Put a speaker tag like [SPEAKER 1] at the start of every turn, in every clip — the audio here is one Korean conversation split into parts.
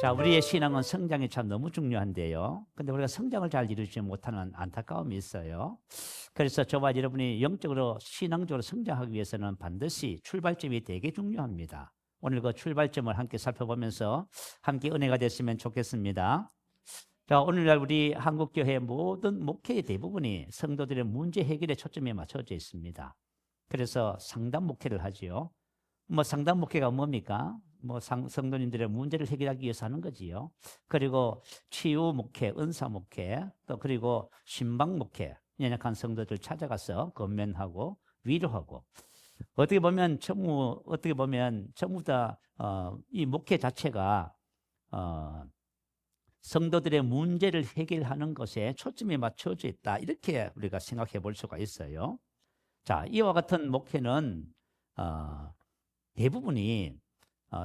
[SPEAKER 1] 자, 우리의 신앙은 성장이 참 너무 중요한데요. 근데 우리가 성장을 잘 이루지 못하는 안타까움이 있어요. 그래서 저와 여러분이 영적으로, 신앙적으로 성장하기 위해서는 반드시 출발점이 되게 중요합니다. 오늘 그 출발점을 함께 살펴보면서 함께 은혜가 됐으면 좋겠습니다. 자, 오늘날 우리 한국교회 모든 목회의 대부분이 성도들의 문제 해결에 초점이 맞춰져 있습니다. 그래서 상담 목회를 하지요. 상담 목회가 뭡니까? 성도님들의 문제를 해결하기 위해서 하는 거지요. 그리고 치유 목회, 은사 목회, 또 그리고 신방 목회, 연약한 성도들 찾아가서 건면하고 위로하고. 어떻게 보면 전부 다 이 목회 자체가 성도들의 문제를 해결하는 것에 초점이 맞춰져 있다, 이렇게 우리가 생각해 볼 수가 있어요. 자, 이와 같은 목회는 대부분이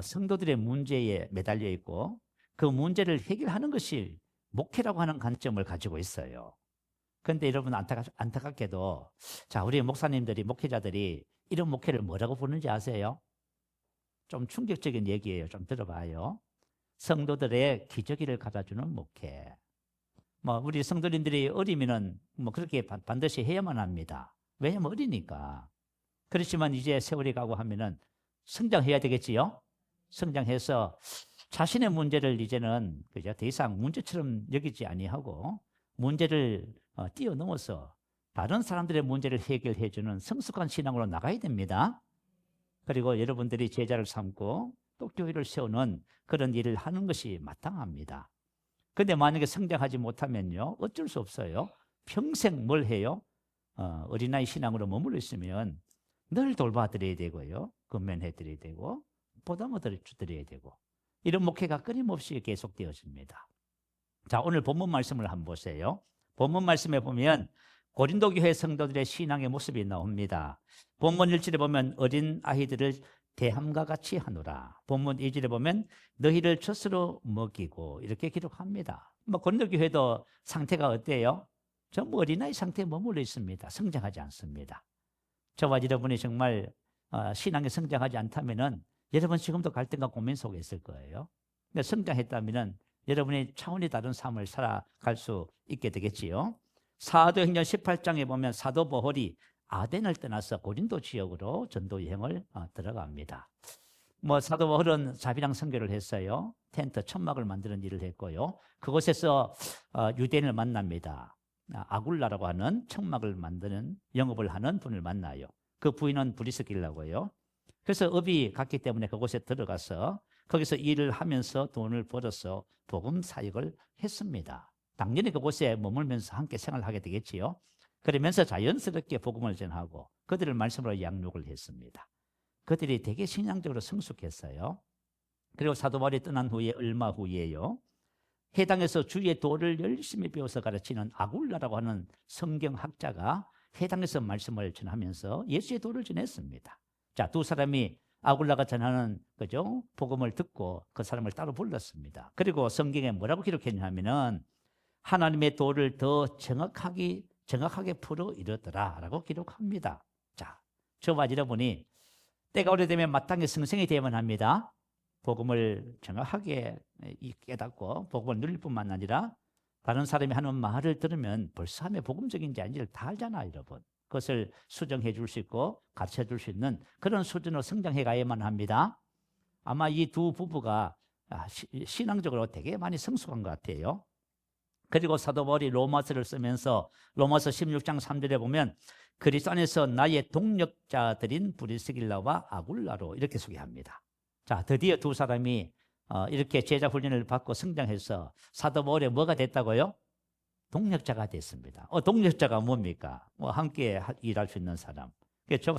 [SPEAKER 1] 성도들의 문제에 매달려 있고 그 문제를 해결하는 것이 목회라고 하는 관점을 가지고 있어요. 그런데 여러분, 안타깝게도 자, 우리 목사님들이, 목회자들이 이런 목회를 뭐라고 부르는지 아세요? 좀 충격적인 얘기예요. 좀 들어봐요. 성도들의 기저귀를 갈아주는 목회. 우리 성도님들이 어리면은 그렇게 반드시 해야만 합니다. 왜냐면 어리니까. 그렇지만 이제 세월이 가고 하면은 성장해야 되겠지요? 성장해서 자신의 문제를 이제는 그죠? 더 이상 문제처럼 여기지 아니하고 문제를 뛰어넘어서 다른 사람들의 문제를 해결해 주는 성숙한 신앙으로 나가야 됩니다. 그리고 여러분들이 제자를 삼고 또 교회를 세우는 그런 일을 하는 것이 마땅합니다. 그런데 만약에 성장하지 못하면요, 어쩔 수 없어요. 평생 뭘 해요? 어린아이 신앙으로 머물러 있으면 늘 돌봐드려야 되고요, 건면해드려야 되고 보담해드려야 되고, 이런 목회가 끊임없이 계속되어집니다. 자, 오늘 본문 말씀을 한번 보세요. 본문 말씀에 보면 고린도 교회 성도들의 신앙의 모습이 나옵니다. 본문 1절에 보면 어린 아이들을 대함과 같이 하노라. 본문 2절에 보면 너희를 젖으로 먹이고, 이렇게 기록합니다. 고린도 교회도 상태가 어때요? 전부 어린아이 상태에 머물러 있습니다. 성장하지 않습니다. 저와 여러분이 정말 신앙에 성장하지 않다면은 여러분 지금도 갈등과 고민 속에 있을 거예요. 근데 성장했다면은 여러분이 차원이 다른 삶을 살아갈 수 있게 되겠지요. 사도행전 18장에 보면 사도 바울이 아덴을 떠나서 고린도 지역으로 전도 여행을 들어갑니다. 사도 바울은 자비랑 선교를 했어요. 텐트, 천막을 만드는 일을 했고요. 그곳에서 유대인을 만납니다. 아굴라라고 하는 천막을 만드는 영업을 하는 분을 만나요. 그 부인은 브리스길라고요. 그래서 업이 같기 때문에 그곳에 들어가서 거기서 일을 하면서 돈을 벌어서 복음 사역을 했습니다. 당연히 그곳에 머물면서 함께 생활하게 되겠지요. 그러면서 자연스럽게 복음을 전하고 그들을 말씀으로 양육을 했습니다. 그들이 되게 신앙적으로 성숙했어요. 그리고 사도 바울이 떠난 후에 얼마 후에요, 해당에서 주의 도를 열심히 배워서 가르치는 아굴라라고 하는 성경학자가 해당에서 말씀을 전하면서 예수의 도를 전했습니다. 자, 두 사람이 아굴라가 전하는 그죠? 복음을 듣고 그 사람을 따로 불렀습니다. 그리고 성경에 뭐라고 기록했냐면은 하나님의 도를 더 정확하게 풀어 이르더라라고 기록합니다. 자, 저와 여러분이 때가 오래되면 마땅히 성생이 되어야만 합니다. 복음을 정확하게 깨닫고 복음을 누릴 뿐만 아니라 다른 사람이 하는 말을 들으면 벌써 하면 복음적인지 아닌지를 다 알잖아요, 여러분. 그것을 수정해 줄 수 있고 가르쳐 줄 수 있는 그런 수준으로 성장해 가야만 합니다. 아마 이 두 부부가 신앙적으로 되게 많이 성숙한 것 같아요. 그리고 사도 바울이 로마서를 쓰면서 로마서 16장 3절에 보면 그리스도 안에서 나의 동력자들인 브리스길라와 아굴라로, 이렇게 소개합니다. 자, 드디어 두 사람이 이렇게 제자 훈련을 받고 성장해서 사도 바울의 뭐가 됐다고요? 동력자가 됐습니다. 동력자가 뭡니까? 함께 일할 수 있는 사람.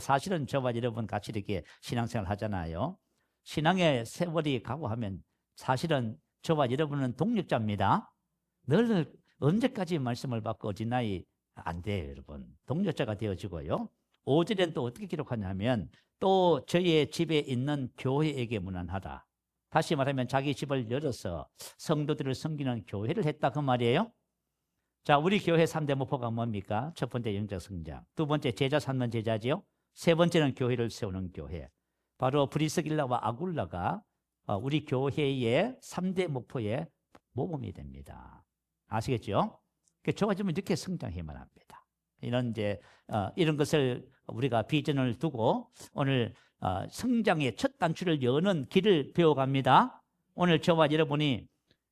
[SPEAKER 1] 사실은 저와 여러분 같이 이렇게 신앙생활 하잖아요. 신앙의 세월이 가고 하면 사실은 저와 여러분은 동력자입니다. 늘 언제까지 말씀을 받고 어린아이 안 돼요, 여러분. 동력자가 되어지고요. 5절엔 또 어떻게 기록하냐면 또 저의 집에 있는 교회에게 문안하라. 다시 말하면 자기 집을 열어서 성도들을 섬기는 교회를 했다, 그 말이에요. 자, 우리 교회 3대 목표가 뭡니까? 첫 번째 영적 성장, 두 번째 제자 삼는 제자지요. 세 번째는 교회를 세우는 교회. 바로 브리스길라와 아굴라가 우리 교회의 3대 목표의 모범이 됩니다. 아시겠죠? 좋아지면 이렇게 성장해야만 합니다. 이런 것을 우리가 비전을 두고 오늘 성장의 첫 단추를 여는 길을 배워갑니다. 오늘 저와 여러분이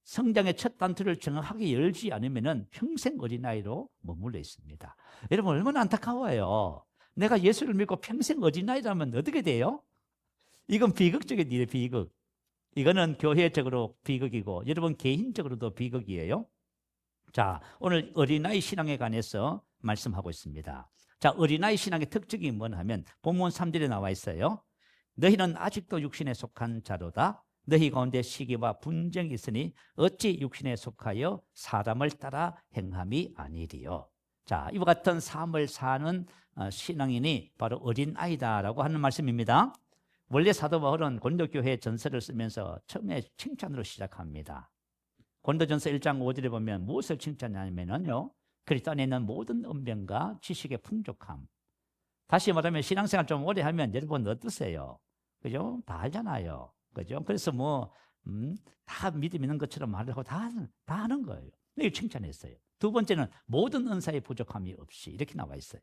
[SPEAKER 1] 성장의 첫 단추를 정확하게 열지 않으면 평생 어린아이로 머물러 있습니다. 여러분 얼마나 안타까워요. 내가 예수를 믿고 평생 어린아이라면 어떻게 돼요? 이건 비극적인 일이에요. 비극. 이거는 교회적으로 비극이고 여러분 개인적으로도 비극이에요. 자, 오늘 어린아이 신앙에 관해서 말씀하고 있습니다. 자, 어린아이 신앙의 특징이 뭐냐 하면 본문 3절에 나와 있어요. 너희는 아직도 육신에 속한 자로다. 너희 가운데 시기와 분쟁이 있으니 어찌 육신에 속하여 사람을 따라 행함이 아니리요. 자, 이와 같은 삶을 사는 신앙인이 바로 어린아이다라고 하는 말씀입니다. 원래 사도 바울은 고린도교회 전서를 쓰면서 처음에 칭찬으로 시작합니다. 고린도전서 1장 5절에 보면 무엇을 칭찬하냐면요, 그리스도 안에 있는 모든 은변과 지식의 풍족함. 다시 말하면 신앙생활 좀 오래 하면 여러분 어떠세요? 그죠? 다 알잖아요. 그죠? 그래서 다 믿음 있는 것처럼 말을 하고 다 하는 거예요. 이걸 칭찬했어요. 두 번째는 모든 은사의 부족함이 없이 이렇게 나와 있어요.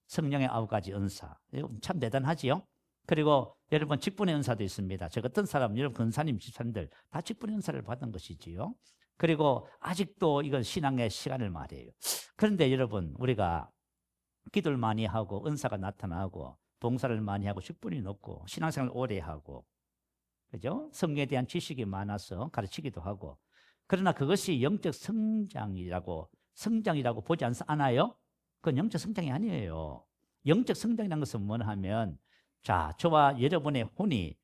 [SPEAKER 1] 성령의 9가지 은사. 참 대단하지요? 그리고 여러분 직분의 은사도 있습니다. 저 같은 사람, 여러분 권사님, 집사님들 다 직분의 은사를 받은 것이지요. 그리고 아직도 이건 신앙의 시간을 말해요. 그런데 여러분 우리가 기도를 많이 하고 은사가 나타나고 봉사를 많이 하고 직분이 높고 신앙생활을 오래 하고 그죠? 성경에 대한 지식이 많아서 가르치기도 하고 그러나 그것이 영적 성장이라고 보지 않아요? 그건 영적 성장이 아니에요. 영적 성장이라는 것은 뭐냐 하면 자, 저와 여러분의 혼이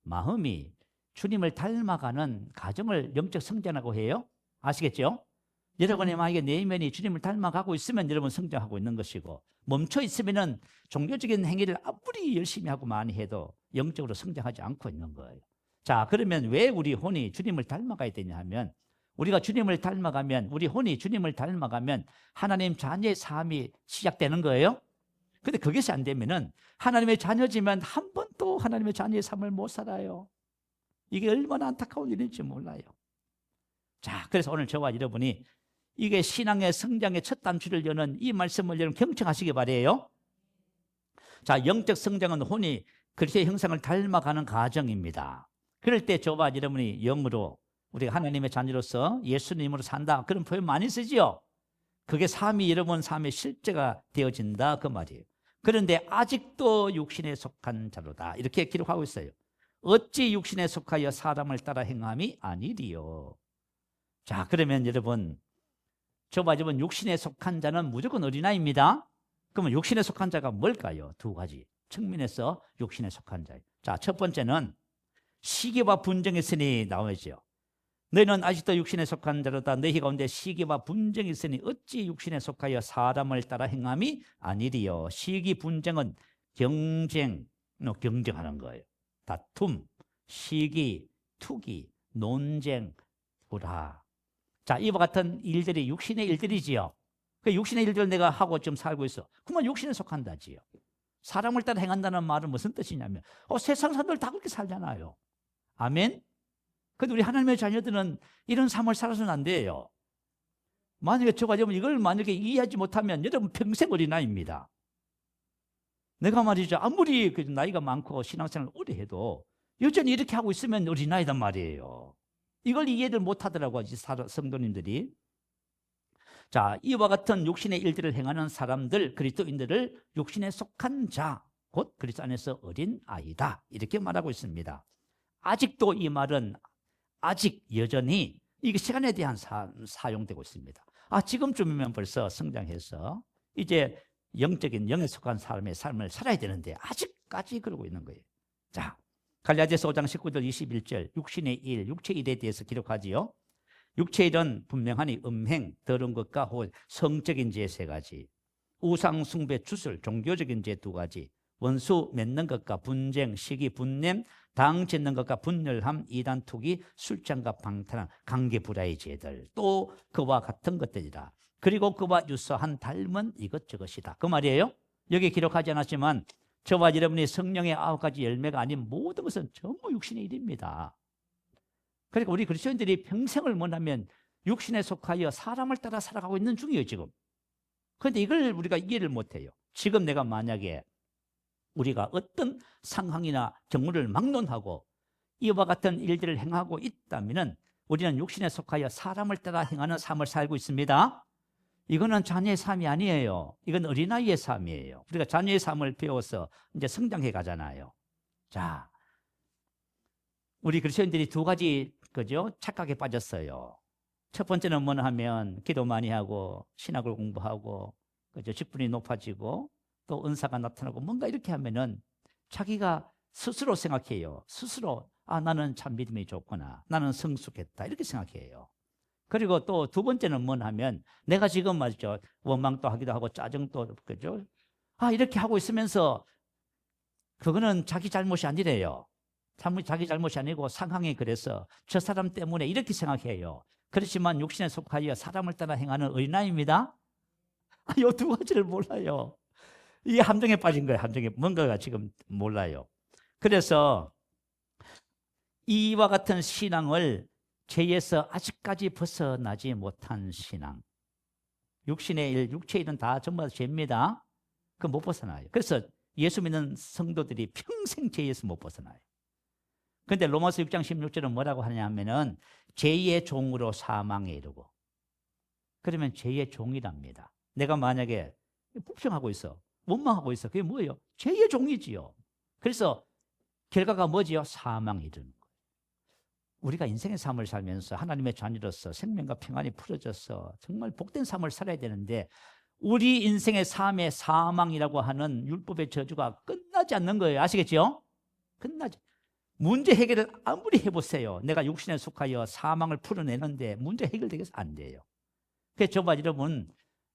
[SPEAKER 1] 마음이 주님을 닮아가는 과정을 영적 성장이라고 해요. 아시겠죠? 여러분의 만약에 내면이 주님을 닮아가고 있으면 여러분 성장하고 있는 것이고 멈춰 있으면은 종교적인 행위를 아무리 열심히 하고 많이 해도 영적으로 성장하지 않고 있는 거예요. 자, 그러면 왜 우리 혼이 주님을 닮아가야 되냐 하면 우리가 주님을 닮아가면 우리 혼이 주님을 닮아가면 하나님 자녀의 삶이 시작되는 거예요. 근데 그것이 안 되면은 하나님의 자녀지만 한 번도 하나님의 자녀의 삶을 못 살아요. 이게 얼마나 안타까운 일인지 몰라요. 자, 그래서 오늘 저와 여러분이 이게 신앙의 성장의 첫 단추를 여는 이 말씀을 여러분 경청하시기 바래요. 자, 영적 성장은 혼이 그리스도의 형상을 닮아가는 과정입니다. 그럴 때 저와 여러분이 영으로 우리가 하나님의 자녀로서 예수님으로 산다 그런 표현 많이 쓰지요. 그게 여러분 삶의 실제가 되어진다 그 말이에요. 그런데 아직도 육신에 속한 자로다 이렇게 기록하고 있어요. 어찌 육신에 속하여 사람을 따라 행함이 아니리요. 자, 그러면 여러분 저와 여러분 육신에 속한 자는 무조건 어린아이입니다. 그러면 육신에 속한 자가 뭘까요? 두 가지 측면에서 육신에 속한 자예요. 자, 첫 번째는 시기와 분쟁이 있으니 나오죠. 너희는 아직도 육신에 속한 자로다. 너희 가운데 시기와 분쟁이 있으니 어찌 육신에 속하여 사람을 따라 행함이 아니리요. 시기 분쟁은 경쟁하는 거예요. 다툼, 시기, 투기, 논쟁, 불화. 자, 이와 같은 일들이 육신의 일들이지요. 그 육신의 일들을 내가 하고 좀 살고 있어. 그러면 육신에 속한다지요. 사람을 따라 행한다는 말은 무슨 뜻이냐면 세상 사람들 다 그렇게 살잖아요. 아멘? 근데 우리 하나님의 자녀들은 이런 삶을 살아서는 안 돼요. 만약에 저가 여러분 이걸 만약에 이해하지 못하면 여러분 평생 어린아이입니다. 내가 말이죠. 아무리 나이가 많고 신앙생활을 오래 해도 여전히 이렇게 하고 있으면 어린아이단 말이에요. 이걸 이해를 못하더라고요. 성도님들이. 자, 이와 같은 육신의 일들을 행하는 사람들, 그리스도인들을 육신에 속한 자, 곧 그리스도 안에서 어린아이다 이렇게 말하고 있습니다. 아직도 이 말은 아직 여전히 이게 시간에 대한 사용되고 있습니다. 지금쯤이면 벌써 성장해서 이제 영에 속한 사람의 삶을 살아야 되는데 아직까지 그러고 있는 거예요. 자, 갈라디아서 5장 19절 21절 육신의 일, 육체의 일에 대해서 기록하지요. 육체의 일은 분명하니 음행, 더러운 것과 혹은 성적인 죄 3가지, 우상 숭배, 주술, 종교적인 죄 2가지, 원수 맺는 것과 분쟁, 시기, 분냄, 당 짓는 것과 분열함, 이단, 투기, 술잔과 방탕한 관계 불화의 죄들, 또 그와 같은 것들이라. 그리고 그와 유사한 닮은 이것저것이다 그 말이에요. 여기 기록하지 않았지만 저와 여러분이 성령의 9가지 열매가 아닌 모든 것은 전부 육신의 일입니다. 그러니까 우리 그리스도인들이 평생을 뭐냐면 육신에 속하여 사람을 따라 살아가고 있는 중이에요, 지금. 그런데 이걸 우리가 이해를 못해요. 지금 내가 만약에 우리가 어떤 상황이나 경우를 막론하고 이와 같은 일들을 행하고 있다면 우리는 육신에 속하여 사람을 따라 행하는 삶을 살고 있습니다. 이거는 자녀의 삶이 아니에요. 이건 어린아이의 삶이에요. 우리가 자녀의 삶을 배워서 이제 성장해 가잖아요. 자, 우리 그리스도인들이 두 가지 그죠? 착각에 빠졌어요. 첫 번째는 뭐냐 하면 기도 많이 하고 신학을 공부하고 그죠? 직분이 높아지고 또 은사가 나타나고 뭔가 이렇게 하면은 자기가 스스로 생각해요. 스스로 나는 참 믿음이 좋구나. 나는 성숙했다. 이렇게 생각해요. 그리고 또 두 번째는 뭐냐 하면 내가 지금 말이죠. 원망도 하기도 하고 짜증도 그죠? 이렇게 하고 있으면서 그거는 자기 잘못이 아니래요. 자기 잘못이 아니고 상황이 그래서 저 사람 때문에 이렇게 생각해요. 그렇지만 육신에 속하여 사람을 따라 행하는 어린아이입니다. 이 두 가지를 몰라요. 이 함정에 빠진 거예요. 함정에 뭔가가 지금 몰라요. 그래서 이와 같은 신앙을 죄에서 아직까지 벗어나지 못한 신앙. 육신의 일, 육체의 일은 다 전부 다 죄입니다. 그 못 벗어나요. 그래서 예수 믿는 성도들이 평생 죄에서 못 벗어나요. 그런데 로마서 6장 16절은 뭐라고 하냐면은 죄의 종으로 사망에 이르고. 그러면 죄의 종이랍니다. 내가 만약에 불평하고 있어. 원망하고 있어. 그게 뭐예요? 죄의 종이지요. 그래서 결과가 뭐지요? 사망에 이르는 거예요. 우리가 인생의 삶을 살면서 하나님의 자녀로서 생명과 평안이 풀어져서 정말 복된 삶을 살아야 되는데 우리 인생의 삶의 사망이라고 하는 율법의 저주가 끝나지 않는 거예요. 아시겠죠? 끝나지. 문제 해결을 아무리 해보세요. 내가 육신에 속하여 사망을 풀어내는데 문제 해결되겠어? 안 돼요. 그래서 저봐 여러분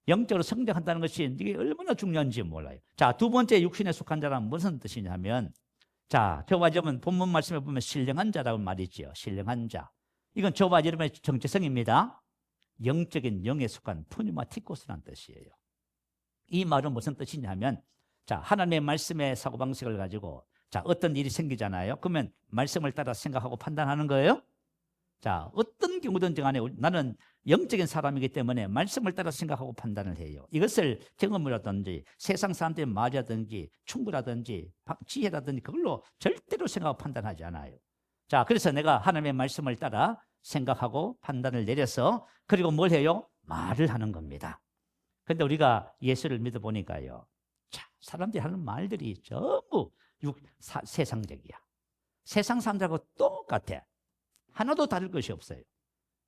[SPEAKER 1] 영적으로 성장한다는 것이 이게 얼마나 중요한지 몰라요. 자, 두 번째 육신에 속한 자란 무슨 뜻이냐면 자, 저와 여러분 본문 말씀에 보면 신령한 자라고 말이죠. 신령한 자. 이건 저와 여러분의 정체성입니다. 영적인 영에 속한 푸뉴마티코스라는 뜻이에요. 이 말은 무슨 뜻이냐면 자, 하나님의 말씀의 사고방식을 가지고 자, 어떤 일이 생기잖아요. 그러면 말씀을 따라 생각하고 판단하는 거예요. 자, 어떤 경우든지 간에 나는 영적인 사람이기 때문에 말씀을 따라 생각하고 판단을 해요. 이것을 경험이라든지 세상 사람들의 말이라든지 충고라든지 지혜라든지 그걸로 절대로 생각하고 판단하지 않아요. 자, 그래서 내가 하나님의 말씀을 따라 생각하고 판단을 내려서 그리고 뭘 해요? 말을 하는 겁니다. 그런데 우리가 예수를 믿어보니까요. 자, 사람들이 하는 말들이 전부 세상적이야. 세상 사람들하고 똑같아. 하나도 다를 것이 없어요.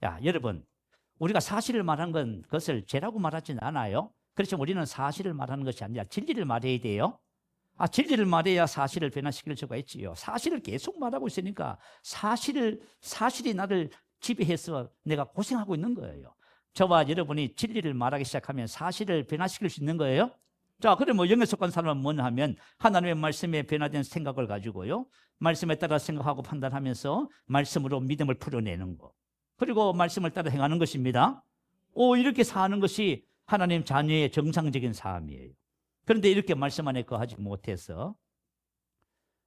[SPEAKER 1] 야, 여러분, 우리가 사실을 말하는 건 그것을 죄라고 말하지는 않아요. 그렇지만 우리는 사실을 말하는 것이 아니라 진리를 말해야 돼요. 진리를 말해야 사실을 변화시킬 수가 있지요. 사실을 계속 말하고 있으니까 사실이 나를 지배해서 내가 고생하고 있는 거예요. 저와 여러분이 진리를 말하기 시작하면 사실을 변화시킬 수 있는 거예요. 자, 그럼 뭐 영에 속한 사람은 뭐냐 하면 하나님의 말씀에 변화된 생각을 가지고요. 말씀에 따라 생각하고 판단하면서 말씀으로 믿음을 풀어내는 거. 그리고 말씀을 따라 행하는 것입니다. 이렇게 사는 것이 하나님 자녀의 정상적인 삶이에요. 그런데 이렇게 말씀 안에 거하지 못해서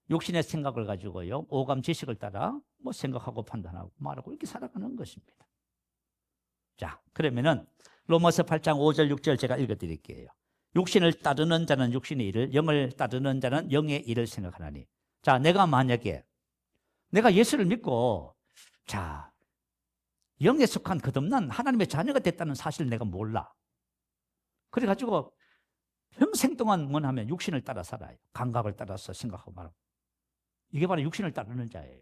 [SPEAKER 1] 육신의 생각을 가지고요. 오감 지식을 따라 뭐 생각하고 판단하고 말하고 이렇게 살아가는 것입니다. 자, 그러면은 로마서 8장 5절 6절 제가 읽어드릴게요. 육신을 따르는 자는 육신의 일을, 영을 따르는 자는 영의 일을 생각하나니. 자, 내가 만약에 내가 예수를 믿고 자, 영에 속한 거듭난 하나님의 자녀가 됐다는 사실을 내가 몰라. 그래가지고 평생 동안 뭐 하면 육신을 따라 살아요. 감각을 따라서 생각하고 말하고. 이게 바로 육신을 따르는 자예요.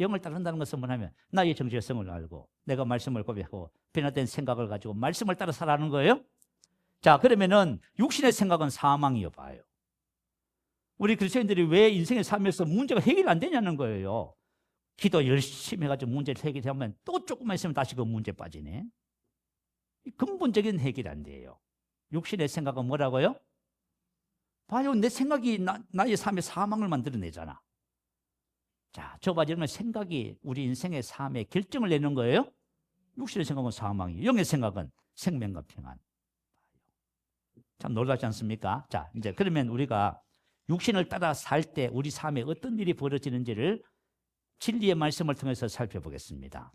[SPEAKER 1] 영을 따른다는 것은 뭐냐면 나의 정체성을 알고 내가 말씀을 고백하고 변화된 생각을 가지고 말씀을 따라 살아가는 거예요. 자, 그러면은 육신의 생각은 사망이요 봐요. 우리 그리스도인들이 왜 인생의 삶에서 문제가 해결 안 되냐는 거예요. 기도 열심히 해가지고 문제를 해결하면 또 조금만 있으면 다시 그 문제 빠지네. 근본적인 해결이 안 돼요. 육신의 생각은 뭐라고요? 봐요, 내 생각이 나의 삶의 사망을 만들어내잖아. 자, 저봐 여러분 생각이 우리 인생의 삶의 결정을 내는 거예요. 육신의 생각은 사망이에요. 영의 생각은 생명과 평안. 참 놀랍지 않습니까? 자, 이제 그러면 우리가 육신을 따라 살 때 우리 삶에 어떤 일이 벌어지는지를 진리의 말씀을 통해서 살펴보겠습니다.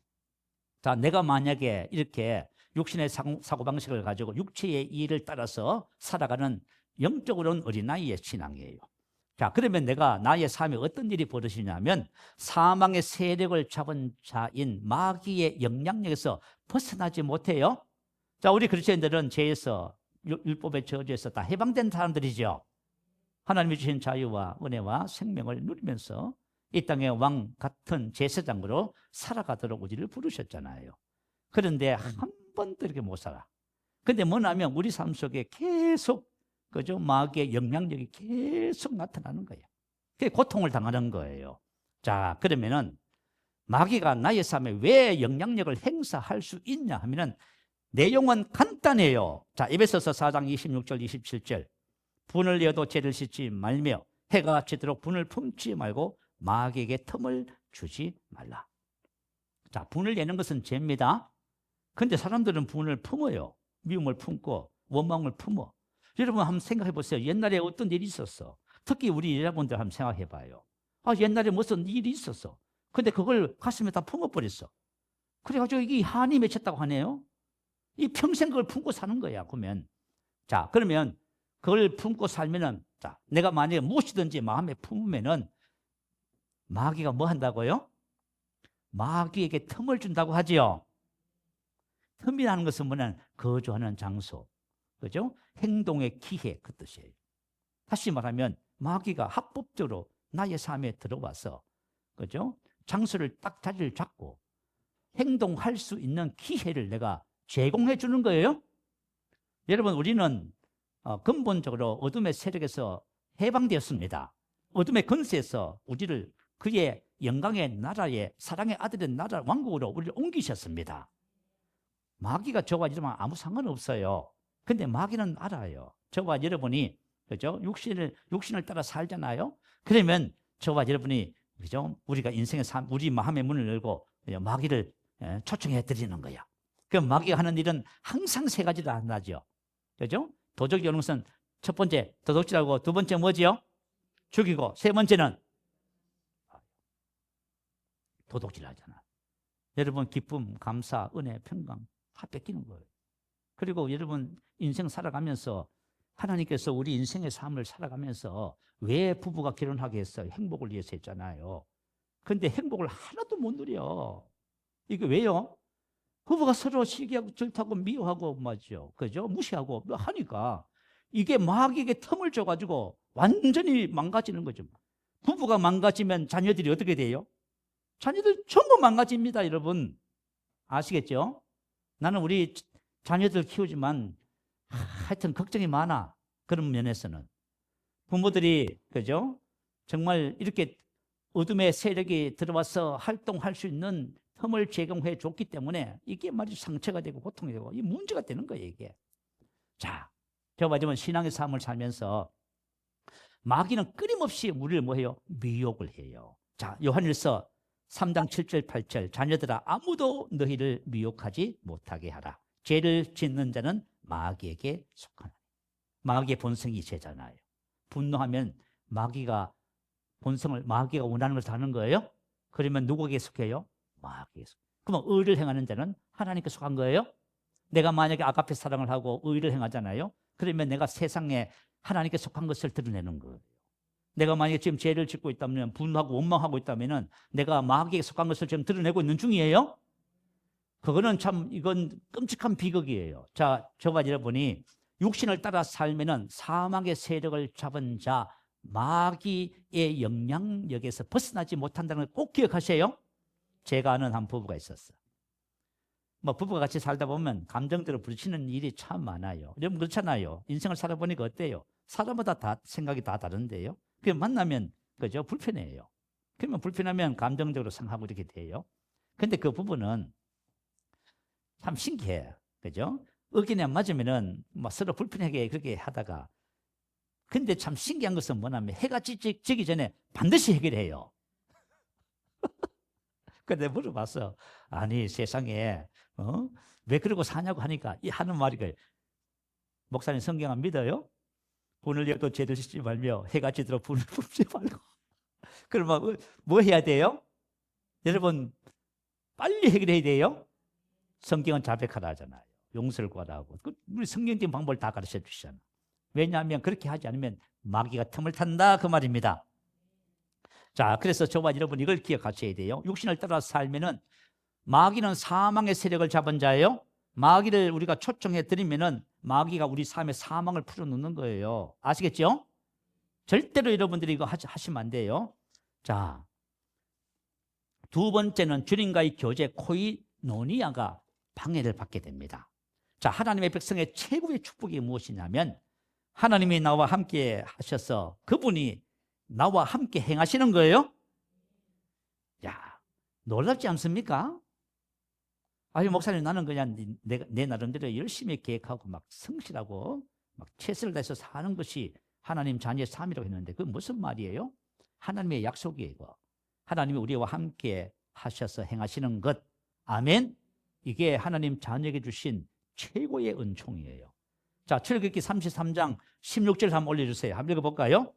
[SPEAKER 1] 자, 내가 만약에 이렇게 육신의 사고방식을 가지고 육체의 이의를 따라서 살아가는 영적으로는 어린아이의 신앙이에요. 자, 그러면 내가 나의 삶에 어떤 일이 벌어지냐면 사망의 세력을 잡은 자인 마귀의 영향력에서 벗어나지 못해요. 자, 우리 그리스도인들은 죄에서, 율법의 저주에서 다 해방된 사람들이죠. 하나님이 주신 자유와 은혜와 생명을 누리면서 이 땅의 왕 같은 제사장으로 살아가도록 우리를 부르셨잖아요. 그런데 한 번도 이렇게 못 살아. 근데 뭐냐면 우리 삶 속에 계속 그죠? 마귀의 영향력이 계속 나타나는 거예요. 그게 고통을 당하는 거예요. 자, 그러면은 마귀가 나의 삶에 왜 영향력을 행사할 수 있냐 하면은 내용은 간단해요. 자, 에베소서 4장 26절 27절. 분을 내어도 죄를 씻지 말며 해가 지도록 분을 품지 말고 마귀에게 틈을 주지 말라. 자, 분을 내는 것은 죄입니다. 근데 사람들은 분을 품어요. 미움을 품고 원망을 품어. 여러분 한번 생각해 보세요. 옛날에 어떤 일이 있었어. 특히 우리 여자분들 한번 생각해 봐요. 아, 옛날에 무슨 일이 있었어. 근데 그걸 가슴에 다 품어버렸어. 그래가지고 이게 한이 맺혔다고 하네요. 이 평생 그걸 품고 사는 거야, 그러면. 자, 그러면 그걸 품고 살면은, 자, 내가 만약에 무엇이든지 마음에 품으면은 마귀가 뭐 한다고요? 마귀에게 틈을 준다고 하지요. 틈이라는 것은 뭐냐면 거주하는 장소, 그죠? 행동의 기회, 그 뜻이에요. 다시 말하면 마귀가 합법적으로 나의 삶에 들어와서, 그죠? 장소를 딱 자리를 잡고 행동할 수 있는 기회를 내가 제공해 주는 거예요. 여러분, 우리는 근본적으로 어둠의 세력에서 해방되었습니다. 어둠의 권세에서 우리를 그의 영광의 나라에 사랑의 아들의 나라 왕국으로 우리를 옮기셨습니다. 마귀가 저와 여러분 아무 상관없어요. 근데 마귀는 알아요. 저와 여러분이 그죠? 육신을 따라 살잖아요. 그러면 저와 여러분이 그죠? 우리가 인생의 삶, 우리 마음의 문을 열고 마귀를 초청해 드리는 거야. 그 마귀가 하는 일은 항상 세 가지를 한다죠. 그죠? 도적이 오는 것은 첫 번째 도둑질하고, 두 번째 뭐지요? 죽이고, 세 번째는 도둑질하잖아. 여러분 기쁨, 감사, 은혜, 평강 다 뺏기는 거예요. 그리고 여러분 인생 살아가면서 하나님께서 우리 인생의 삶을 살아가면서 왜 부부가 결혼하게 했어요? 행복을 위해서 했잖아요. 그런데 행복을 하나도 못 누려. 이게 왜요? 부부가 서로 시기하고 질투하고 미워하고 맞죠. 그죠? 무시하고 하니까 이게 마귀에게 틈을 줘가지고 완전히 망가지는 거죠. 부부가 망가지면 자녀들이 어떻게 돼요? 자녀들 전부 망가집니다, 여러분. 아시겠죠? 나는 우리 자녀들 키우지만 하여튼 걱정이 많아. 그런 면에서는 부모들이 그죠? 정말 이렇게 어둠의 세력이 들어와서 활동할 수 있는 틈을 제공해 줬기 때문에 이게 말이 상처가 되고 고통이 되고 이 문제가 되는 거예요, 이게. 자, 저 마지막 신앙의 삶을 살면서 마귀는 끊임없이 우리를 뭐해요? 미혹을 해요. 자, 요한일서 3장 7절 8절. 자녀들아, 아무도 너희를 미혹하지 못하게 하라. 죄를 짓는 자는 마귀에게 속하나니. 마귀의 본성이 죄잖아요. 분노하면 마귀가 원하는 것을 하는 거예요. 그러면 누구에게 속해요? 마귀에게 속. 그러면 의를 행하는 자는 하나님께 속한 거예요. 내가 만약에 아가페 사랑을 하고 의를 행하잖아요. 그러면 내가 세상에 하나님께 속한 것을 드러내는 거예요. 내가 만약에 지금 죄를 짓고 있다면, 분노하고 원망하고 있다면 내가 마귀에게 속한 것을 지금 드러내고 있는 중이에요. 그거는 참 이건 끔찍한 비극이에요. 자, 저와 여러분이 육신을 따라 살면은 사망의 세력을 잡은 자 마귀의 영향력에서 벗어나지 못한다는 걸 꼭 기억하세요. 제가 아는 한 부부가 있었어. 뭐 부부가 같이 살다 보면 감정대로 부딪히는 일이 참 많아요. 여러분 그렇잖아요. 인생을 살아보니까 어때요? 사람마다 다 생각이 다 다른데요. 그 만나면 그죠? 불편해요. 그러면 불편하면 감정적으로 상하고 이렇게 돼요. 근데 그 부부는 참 신기해. 그죠? 의견이 안 맞으면은 뭐 서로 불편하게 그렇게 하다가, 근데 참 신기한 것은 뭐냐면 해가 지기 전에 반드시 해결해요. 근데 물어봤어. 아니 세상에 왜 그러고 사냐고 하니까 이 하는 말이 그 목사님 성경 안 믿어요? 분을 내어도 죄를 짓지 말며 해가 지도록 분을 품지 말고. 그러면 뭐 해야 돼요? 여러분 빨리 해결해야 돼요. 성경은 자백하라 하잖아요. 용서를 구하라고. 우리 성경적인 방법을 다 가르쳐 주시잖아요. 왜냐하면 그렇게 하지 않으면 마귀가 틈을 탄다 그 말입니다. 자, 그래서 저와 여러분 이걸 기억하셔야 돼요. 육신을 따라 살면은 마귀는 사망의 세력을 잡은 자예요. 마귀를 우리가 초청해 드리면은 마귀가 우리 삶에 사망을 풀어놓는 거예요. 아시겠죠? 절대로 여러분들이 이거 하시면 안 돼요. 자, 두 번째는 주님과의 교제 코이노니아가 방해를 받게 됩니다. 자, 하나님의 백성의 최고의 축복이 무엇이냐면 하나님이 나와 함께 하셔서 그분이 나와 함께 행하시는 거예요. 야, 놀랍지 않습니까? 아유, 목사님, 나는 그냥 내 나름대로 열심히 계획하고 막 성실하고 막 최선을 다해서 사는 것이 하나님 자녀의 삶이라고 했는데 그건 무슨 말이에요? 하나님의 약속이에요. 하나님이 우리와 함께 하셔서 행하시는 것. 아멘. 이게 하나님 자녀에게 주신 최고의 은총이에요. 자, 출애굽기 33장 16절 한번 올려주세요. 한번 읽어볼까요?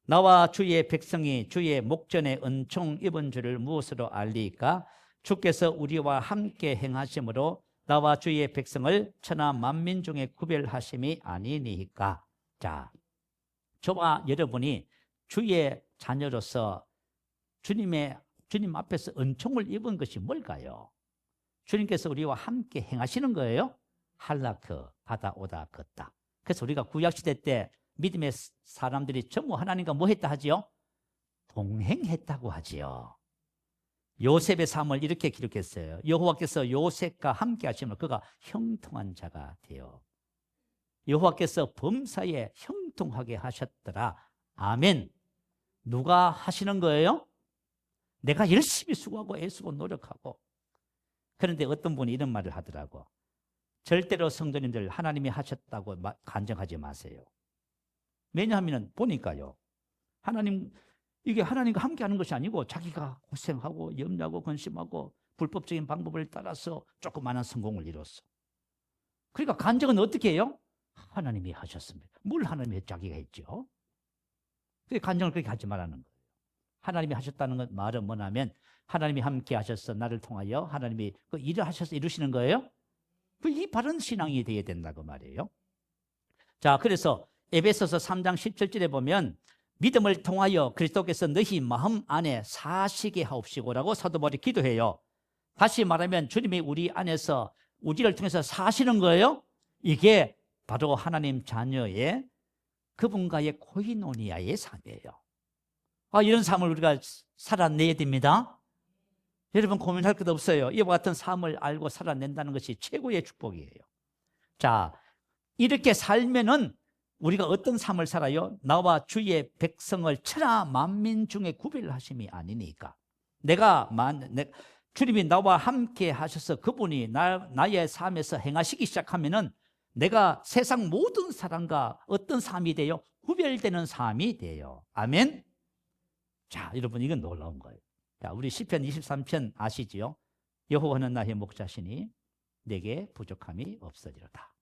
[SPEAKER 1] 나와 주의 백성이 주의 목전에 은총 입은 줄을 무엇으로 알리까? 주께서 우리와 함께 행하심으로 나와 주의 백성을 천하 만민 중에 구별하심이 아니니까. 자, 저와 여러분이 주의 자녀로서 주님 앞에서 은총을 입은 것이 뭘까요? 주님께서 우리와 함께 행하시는 거예요. 할라크, 바다 오다 걷다. 그래서 우리가 구약시대 때 믿음의 사람들이 전부 하나님과 뭐 했다 하지요? 동행했다고 하지요. 요셉의 삶을 이렇게 기록했어요. 여호와께서 요셉과 함께 하시면 그가 형통한 자가 되어 여호와께서 범사에 형통하게 하셨더라. 아멘. 누가 하시는 거예요? 내가 열심히 수고하고 애쓰고 노력하고. 그런데 어떤 분이 이런 말을 하더라고. 절대로 성도님들 하나님이 하셨다고 간증하지 마세요. 왜냐하면 보니까요, 이게 하나님과 함께 하는 것이 아니고 자기가 고생하고 염려하고 근심하고 불법적인 방법을 따라서 조그마한 성공을 이뤘어. 그러니까 간증은 어떻게 해요? 하나님이 하셨습니다. 뭘 하나님이 자기가 했죠? 간증을 그렇게 하지 말라는 거예요. 하나님이 하셨다는 건 말은 뭐냐면 하나님이 함께 하셔서 나를 통하여 하나님이 그 일을 하셔서 이루시는 거예요. 이 바른 신앙이 되어야 된다고 말이에요. 자, 그래서 에베소서 3장 17절에 보면 믿음을 통하여 그리스도께서 너희 마음 안에 사시게 하옵시고라고 사도 바울이 기도해요. 다시 말하면 주님이 우리 안에서 우리를 통해서 사시는 거예요. 이게 바로 하나님 자녀의 그분과의 코이노니아의 삶이에요. 이런 삶을 우리가 살아내야 됩니다. 여러분 고민할 것 없어요. 이와 같은 삶을 알고 살아낸다는 것이 최고의 축복이에요. 자, 이렇게 살면은 우리가 어떤 삶을 살아요? 나와 주의 백성을 천하 만민 중에 구별하심이 아니니까. 주님이 나와 함께 하셔서 그분이 나의 삶에서 행하시기 시작하면은 내가 세상 모든 사람과 어떤 삶이 돼요? 구별되는 삶이 돼요. 아멘. 자, 여러분 이건 놀라운 거예요. 자, 우리 시편 23편 아시지요? 여호와는 나의 목자시니 내게 부족함이 없으리로다.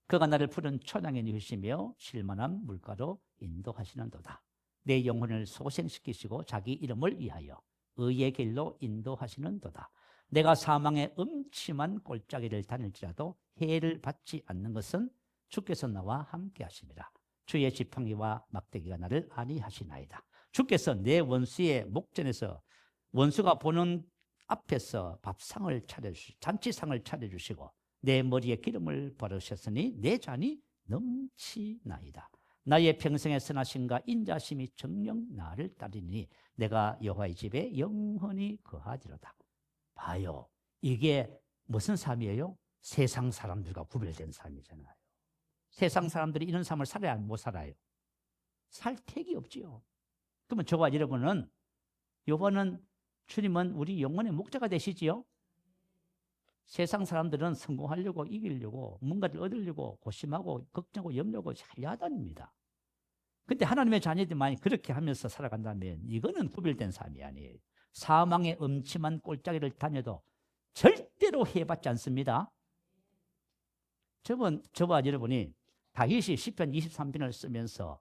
[SPEAKER 1] 그가 나를 푸른 초장에 누시며 쉴만한 물가로 인도하시는도다. 내 영혼을 소생시키시고 자기 이름을 위하여 의의 길로 인도하시는도다. 내가 사망의 음침한 골짜기를 다닐지라도 해를 받지 않는 것은 주께서 나와 함께 하심이라. 주의 지팡이와 막대기가 나를 안위하시나이다. 주께서 내 원수의 목전에서 원수가 보는 앞에서 밥상을 차려주시고 잔치상을 차려주시고 내 머리에 기름을 바르셨으니 내 잔이 넘치나이다. 나의 평생의 선하심과 인자심이 정녕 나를 따르니 내가 여호와의 집에 영원히 거하리로다. 봐요. 이게 무슨 삶이에요? 세상 사람들과 구별된 삶이잖아요. 세상 사람들이 이런 삶을 살아야 못 살아요. 살 택이 없지요. 그러면 저와 여러분은 주님은 우리 영혼의 목자가 되시지요. 세상 사람들은 성공하려고 이기려고 뭔가를 얻으려고 고심하고 걱정하고 염려하고 야단입니다. 근데 하나님의 자녀들만이 그렇게 하면서 살아간다면 이거는 구별된 삶이 아니에요. 사망의 음침한 골짜기를 다녀도 절대로 해받지 않습니다. 저와 여러분이 다윗이 시편 23편을 쓰면서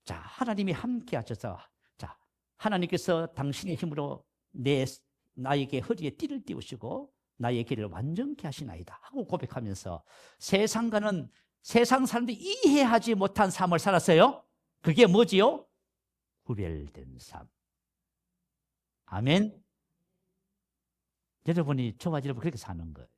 [SPEAKER 1] 자, 하나님이 함께 하셔서 자, 하나님께서 당신의 힘으로 나에게 허리에 띠를 띄우시고 나의 길을 완전케 하시나이다 하고 고백하면서 세상 사람들이 이해하지 못한 삶을 살았어요. 그게 뭐지요? 구별된 삶. 아멘. 여러분이 저와 여러분 그렇게 사는 거예요.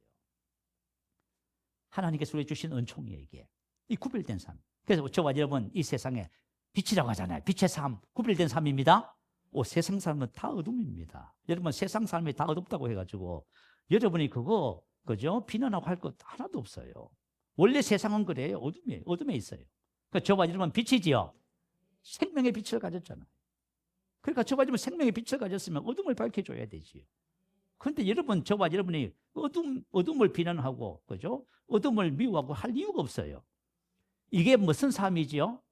[SPEAKER 1] 하나님께서 우리에게 주신 은총이에요, 이게. 이 구별된 삶. 그래서 저와 여러분 이 세상에 빛이라고 하잖아요. 빛의 삶, 구별된 삶입니다. 세상 사람은 다 어둠입니다. 여러분 세상 사람이 다 어둡다고 해가지고 여러분이 그죠? 비난하고 할 것 하나도 없어요. 원래 세상은 그래요. 어둠에 있어요. 그러니까 저와 여러분 빛이지요. 생명의 빛을 가졌잖아요. 그러니까 저와 여러분 생명의 빛을 가졌으면 어둠을 밝혀줘야 되지요. 그런데 저와 여러분이 어둠을 비난하고, 그죠? 어둠을 미워하고 할 이유가 없어요. 이게 무슨 삶이지요?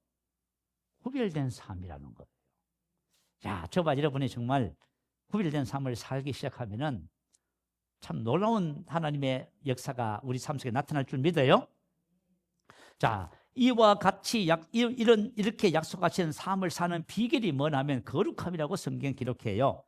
[SPEAKER 1] 구별된 삶이라는 거예요. 자, 저와 여러분이 정말 구별된 삶을 살기 시작하면은 참 놀라운 하나님의 역사가 우리 삶 속에 나타날 줄 믿어요. 자, 이와 같이 이렇게 약속하신 삶을 사는 비결이 뭐냐면 거룩함이라고 성경 기록해요.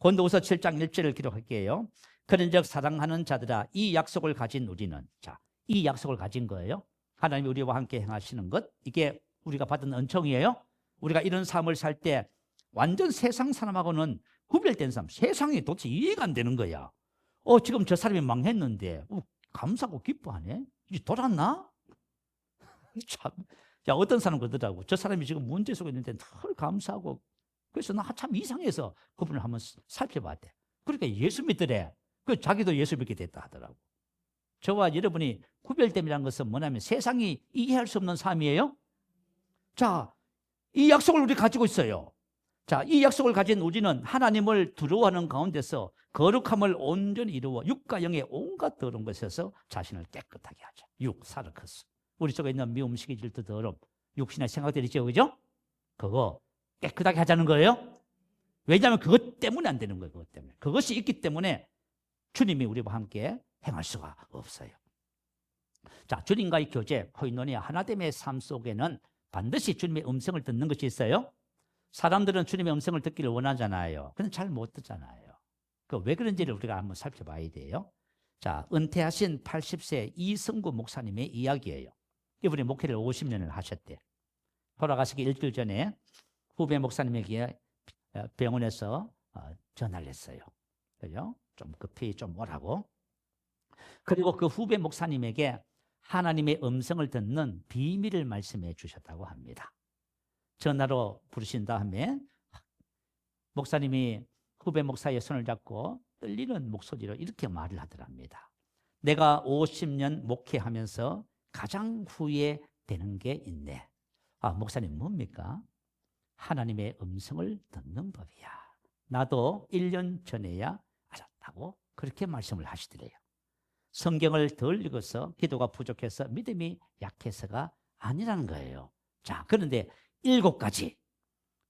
[SPEAKER 1] 고린도후서 7장 1절을 기록할게요. 그런즉 사랑하는 자들아 이 약속을 가진 우리는, 자, 이 약속을 가진 거예요. 하나님이 우리와 함께 행하시는 것, 이게 우리가 받은 은총이에요. 우리가 이런 삶을 살 때 완전 세상 사람하고는 구별된 삶, 세상이 도대체 이해가 안 되는 거야. 지금 저 사람이 망했는데 감사하고 기뻐하네. 이제 돌았나? 참, 야, 어떤 사람 그러더라고. 저 사람이 지금 문제 속에 있는데 늘 감사하고. 그래서 나 참 이상해서 그분을 한번 살펴봤대. 그러니까 예수 믿더래. 자기도 예수 믿게 됐다 하더라고. 저와 여러분이 구별됨이라는 것은 뭐냐면 세상이 이해할 수 없는 삶이에요. 자, 이 약속을 우리 가지고 있어요. 자, 이 약속을 가진 우리는 하나님을 두려워하는 가운데서 거룩함을 온전히 이루어 육과 영의 온갖 더러운 것에서 자신을 깨끗하게 하자. 사르크스. 우리 속에 있는 미움식이 질투 더러움, 육신의 생각들이죠, 그죠? 그거 깨끗하게 하자는 거예요. 왜냐하면 그것 때문에 안 되는 거예요. 그것 때문에. 그것이 있기 때문에 주님이 우리와 함께 행할 수가 없어요. 자, 주님과의 교제, 코이노니아 하나됨의 삶 속에는 반드시 주님의 음성을 듣는 것이 있어요. 사람들은 주님의 음성을 듣기를 원하잖아요. 근데 잘 못 듣잖아요. 왜 그런지를 우리가 한번 살펴봐야 돼요. 자, 은퇴하신 80세 이승구 목사님의 이야기예요. 이분이 목회를 50년을 하셨대. 돌아가시기 일주일 전에 후배 목사님에게 병원에서 전화를 했어요. 그죠? 좀 급히 좀 오라고. 그리고 그 후배 목사님에게 하나님의 음성을 듣는 비밀을 말씀해 주셨다고 합니다. 전화로 부르신 다음에 목사님이 후배 목사의 손을 잡고 떨리는 목소리로 이렇게 말을 하더랍니다. 내가 50년 목회하면서 가장 후회되는 게 있네. 목사님 뭡니까? 하나님의 음성을 듣는 법이야. 나도 1년 전에야 알았다고 그렇게 말씀을 하시더래요. 성경을 덜 읽어서 기도가 부족해서 믿음이 약해서가 아니라는 거예요. 자, 그런데 7가지,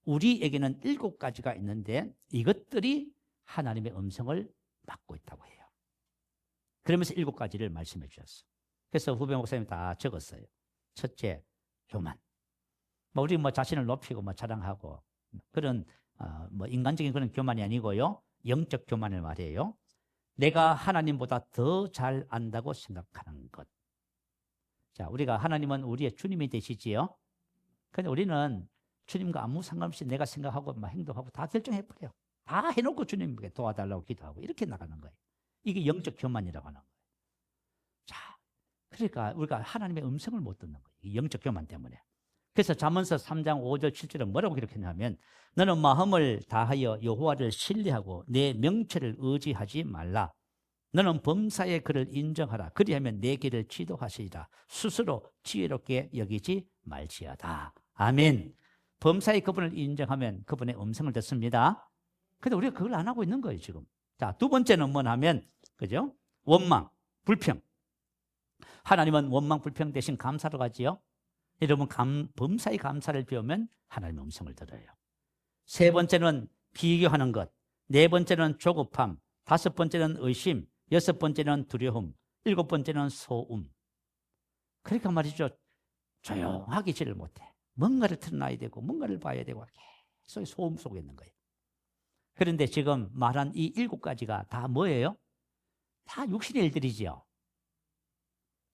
[SPEAKER 1] 우리에게는 7가지가 있는데 이것들이 하나님의 음성을 받고 있다고 해요. 그러면서 7가지를 말씀해 주셨어요. 그래서 후배 목사님이 다 적었어요. 첫째, 교만. 우리 자신을 높이고 자랑하고 그런 인간적인 그런 교만이 아니고요. 영적 교만을 말해요. 내가 하나님보다 더 잘 안다고 생각하는 것. 자, 우리가 하나님은 우리의 주님이 되시지요. 근데 우리는 주님과 아무 상관없이 내가 생각하고 행동하고 다 결정해버려요. 다 해놓고 주님께 도와달라고 기도하고 이렇게 나가는 거예요. 이게 영적 교만이라고 하는 거예요. 자, 그러니까 우리가 하나님의 음성을 못 듣는 거예요. 이 영적 교만 때문에. 그래서 잠언서 3장 5절 7절은 뭐라고 기록했냐면 너는 마음을 다하여 여호와를 신뢰하고 내 명철을 의지하지 말라. 너는 범사의 그를 인정하라. 그리하면 내 길을 지도하시리라. 스스로 지혜롭게 여기지 말지어다. 아멘. 범사의 그분을 인정하면 그분의 음성을 듣습니다. 근데 우리가 그걸 안 하고 있는 거예요, 지금. 자, 두 번째는 뭐냐면, 그죠? 원망, 불평. 하나님은 원망, 불평 대신 감사로 가지요. 여러분, 범사의 감사를 배우면 하나님의 음성을 들어요. 세 번째는 비교하는 것. 네 번째는 조급함. 다섯 번째는 의심. 여섯 번째는 두려움. 일곱 번째는 소음. 그러니까 말이죠. 조용하게 지를 못해. 뭔가를 틀어놔야 되고 뭔가를 봐야 되고 계속 소음 속에 있는 거예요. 그런데 지금 말한 이 7가지가 다 뭐예요? 다 육신의 일들이지요.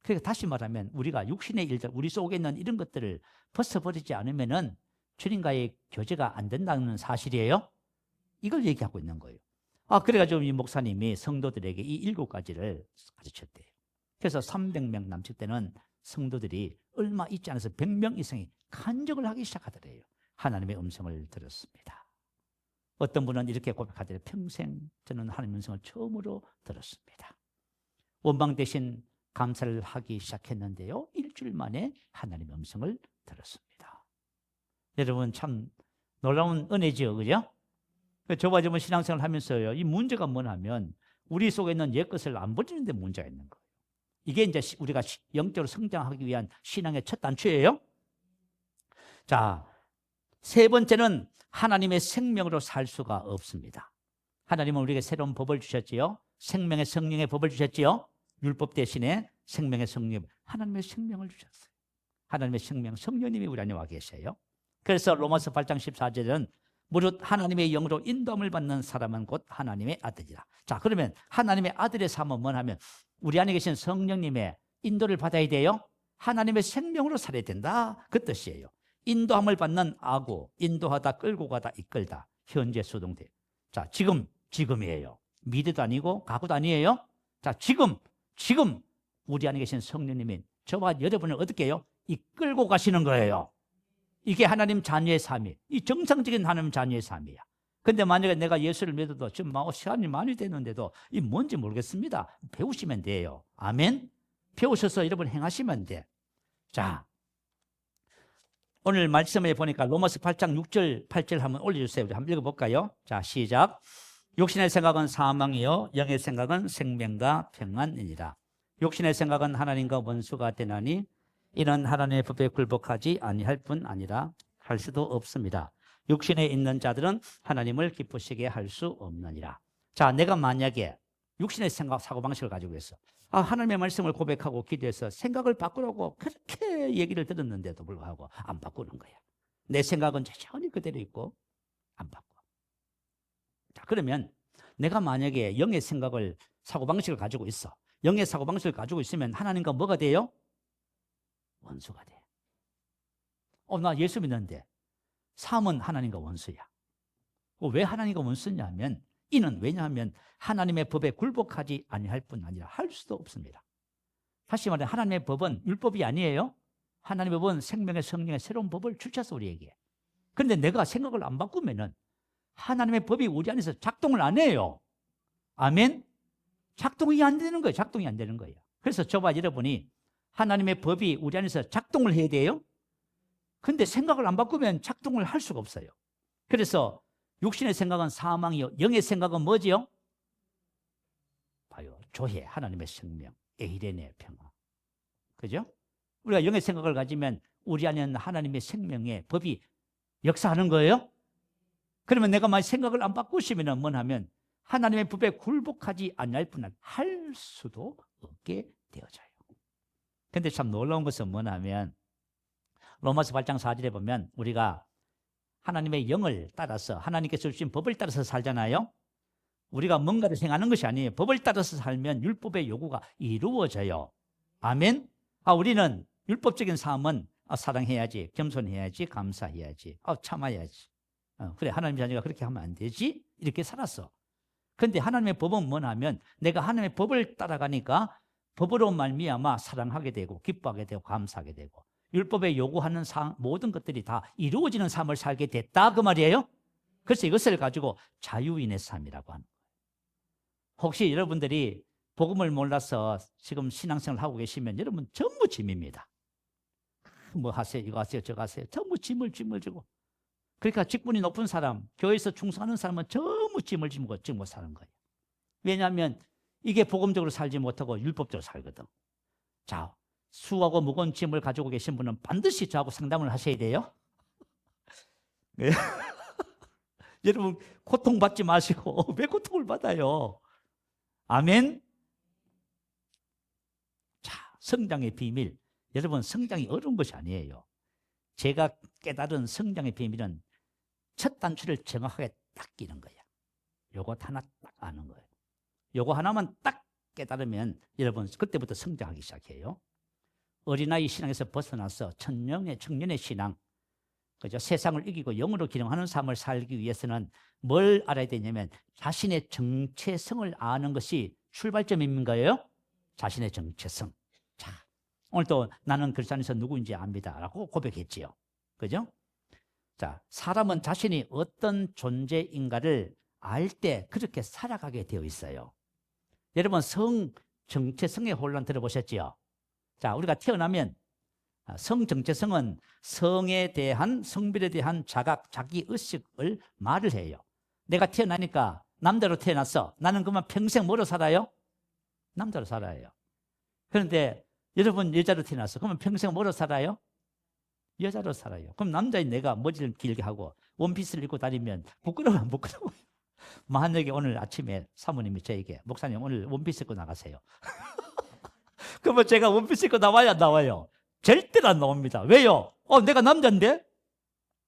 [SPEAKER 1] 그러니까 다시 말하면 우리가 육신의 일들, 우리 속에 있는 이런 것들을 벗어버리지 않으면은 주님과의 교제가 안 된다는 사실이에요. 이걸 얘기하고 있는 거예요. 그래가지고 이 목사님이 성도들에게 이 7가지를 가르쳤대요. 그래서 300명 남짓 되는 성도들이 얼마 있지 않아서 100명 이상이 간증을 하기 시작하더래요. 하나님의 음성을 들었습니다. 어떤 분은 이렇게 고백하더래요. 평생 저는 하나님의 음성을 처음으로 들었습니다. 원망 대신 감사를 하기 시작했는데요, 일주일 만에 하나님의 음성을 들었습니다. 여러분 참 놀라운 은혜죠, 그죠? 저와 저번 신앙생활 하면서요, 이 문제가 뭐냐면 우리 속에 있는 옛것을 안 버리는 데 문제가 있는 거예요. 이게 이제 우리가 영적으로 성장하기 위한 신앙의 첫 단추예요. 자, 세 번째는 하나님의 생명으로 살 수가 없습니다. 하나님은 우리에게 새로운 법을 주셨지요. 생명의 성령의 법을 주셨지요. 율법 대신에 생명의 성령, 하나님의 생명을 주셨어요. 하나님의 생명, 성령님이 우리 안에 와 계세요. 그래서 로마서 8장 14절은 무릇 하나님의 영으로 인도함을 받는 사람은 곧 하나님의 아들이라. 자, 그러면 하나님의 아들의 삶은 뭐냐면 우리 안에 계신 성령님의 인도를 받아야 돼요. 하나님의 생명으로 살아야 된다, 그 뜻이에요. 인도함을 받는 아구, 인도하다, 끌고 가다, 이끌다, 현재 수동태. 자, 지금이에요. 미래도 아니고 과거도 아니에요. 자, 지금 우리 안에 계신 성령님이 저와 여러분을 어떻게 해요? 이끌고 가시는 거예요. 이게 하나님 자녀의 삶이에요. 이 정상적인 하나님 자녀의 삶이야. 근데 만약에 내가 예수를 믿어도 지금 시간이 많이 됐는데도 이 뭔지 모르겠습니다. 배우시면 돼요. 아멘. 배우셔서 여러분 행하시면 돼. 자, 오늘 말씀에 보니까 로마서 8장 6절 8절 한번 올려주세요. 우리 한번 읽어볼까요? 자, 시작. 육신의 생각은 사망이요 영의 생각은 생명과 평안이니라. 육신의 생각은 하나님과 원수가 되나니 이는 하나님의 법에 굴복하지 아니할 뿐 아니라 할 수도 없습니다. 육신에 있는 자들은 하나님을 기쁘시게 할 수 없느니라. 자, 내가 만약에 육신의 생각, 사고방식을 가지고 있어. 하나님의 말씀을 고백하고 기도해서 생각을 바꾸라고 그렇게 얘기를 들었는데도 불구하고 안 바꾸는 거야. 내 생각은 여전히 그대로 있고 안 바꿔. 자, 그러면 내가 만약에 영의 생각을, 사고방식을 가지고 있어. 영의 사고방식을 가지고 있으면 하나님과 뭐가 돼요? 원수가 돼. 나 예수 믿는데 삶은 하나님과 원수야. 왜 하나님과 원수냐면 이는 왜냐하면 하나님의 법에 굴복하지 아니할 뿐 아니라 할 수도 없습니다. 다시 말해 하나님의 법은 율법이 아니에요. 하나님의 법은 생명의 성령의 새로운 법을 주셔서 우리에게. 그런데 내가 생각을 안 바꾸면은 하나님의 법이 우리 안에서 작동을 안 해요. 아멘? 작동이 안 되는 거예요. 작동이 안 되는 거예요. 그래서 저와 여러분이 하나님의 법이 우리 안에서 작동을 해야 돼요. 근데 생각을 안 바꾸면 작동을 할 수가 없어요. 그래서 육신의 생각은 사망이요 영의 생각은 뭐지요? 봐요. 조회, 하나님의 생명, 에이레네 평화. 그죠? 우리가 영의 생각을 가지면 우리 안에 있는 하나님의 생명의 법이 역사하는 거예요. 그러면 내가 만약 생각을 안 바꾸시면 뭐냐면 하나님의 법에 굴복하지 않을 뿐 아니라 할 수도 없게 되어져요. 근데 참 놀라운 것은 뭐냐면 로마서 8장 4절에 보면 우리가 하나님의 영을 따라서 하나님께서 주신 법을 따라서 살잖아요. 우리가 뭔가를 행하는 것이 아니에요. 법을 따라서 살면 율법의 요구가 이루어져요. 아멘. 우리는 율법적인 삶은 사랑해야지, 겸손해야지, 감사해야지, 참아야지. 그래, 하나님 자녀가 그렇게 하면 안 되지? 이렇게 살았어. 그런데 하나님의 법은 뭐냐면 내가 하나님의 법을 따라가니까 법으로 말미암아 사랑하게 되고 기뻐하게 되고 감사하게 되고 율법에 요구하는 모든 것들이 다 이루어지는 삶을 살게 됐다, 그 말이에요. 그래서 이것을 가지고 자유인의 삶이라고 하는 거예요. 혹시 여러분들이 복음을 몰라서 지금 신앙생활을 하고 계시면 여러분 전부 짐입니다. 뭐 하세요, 이거 하세요, 저거 하세요. 전부 짐을 지고. 그러니까 직분이 높은 사람, 교회에서 충성하는 사람은 전부 짐을 지고 사는 거예요. 왜냐하면 이게 복음적으로 살지 못하고 율법적으로 살거든. 자, 수하고 무거운 짐을 가지고 계신 분은 반드시 저하고 상담을 하셔야 돼요. 네. 여러분 고통받지 마시고 왜 고통을 받아요? 아멘. 자, 성장의 비밀. 여러분 성장이 어려운 것이 아니에요. 제가 깨달은 성장의 비밀은 첫 단추를 정확하게 딱 끼는 거야. 요것 하나 딱 아는 거예요. 요거 하나만 딱 깨달으면 여러분 그때부터 성장하기 시작해요. 어린아이 신앙에서 벗어나서 청년의 신앙, 그죠? 세상을 이기고 영으로 기능하는 삶을 살기 위해서는 뭘 알아야 되냐면 자신의 정체성을 아는 것이 출발점인가요? 자신의 정체성. 자, 오늘 또 나는 그리스도 안에서 누구인지 압니다라고 고백했지요. 그죠? 자, 사람은 자신이 어떤 존재인가를 알 때 그렇게 살아가게 되어 있어요. 여러분 정체성의 혼란 들어보셨지요? 자, 우리가 태어나면 정체성은 성에 대한 성별에 대한 자기 의식을 말을 해요. 내가 태어나니까 남자로 태어났어. 나는 그만 평생 뭐로 살아요? 남자로 살아요. 그런데 여러분 여자로 태어났어. 그러면 평생 뭐로 살아요? 여자로 살아요. 그럼 남자인 내가 머리를 길게 하고 원피스를 입고 다니면 부끄러워요, 안 부끄러워요? 만약에 오늘 아침에 사모님이 저에게 목사님 오늘 원피스 입고 나가세요. 그러면 제가 원피스 입고 나와야 안 나와요? 절대로 안 나옵니다. 왜요? 내가 남자인데?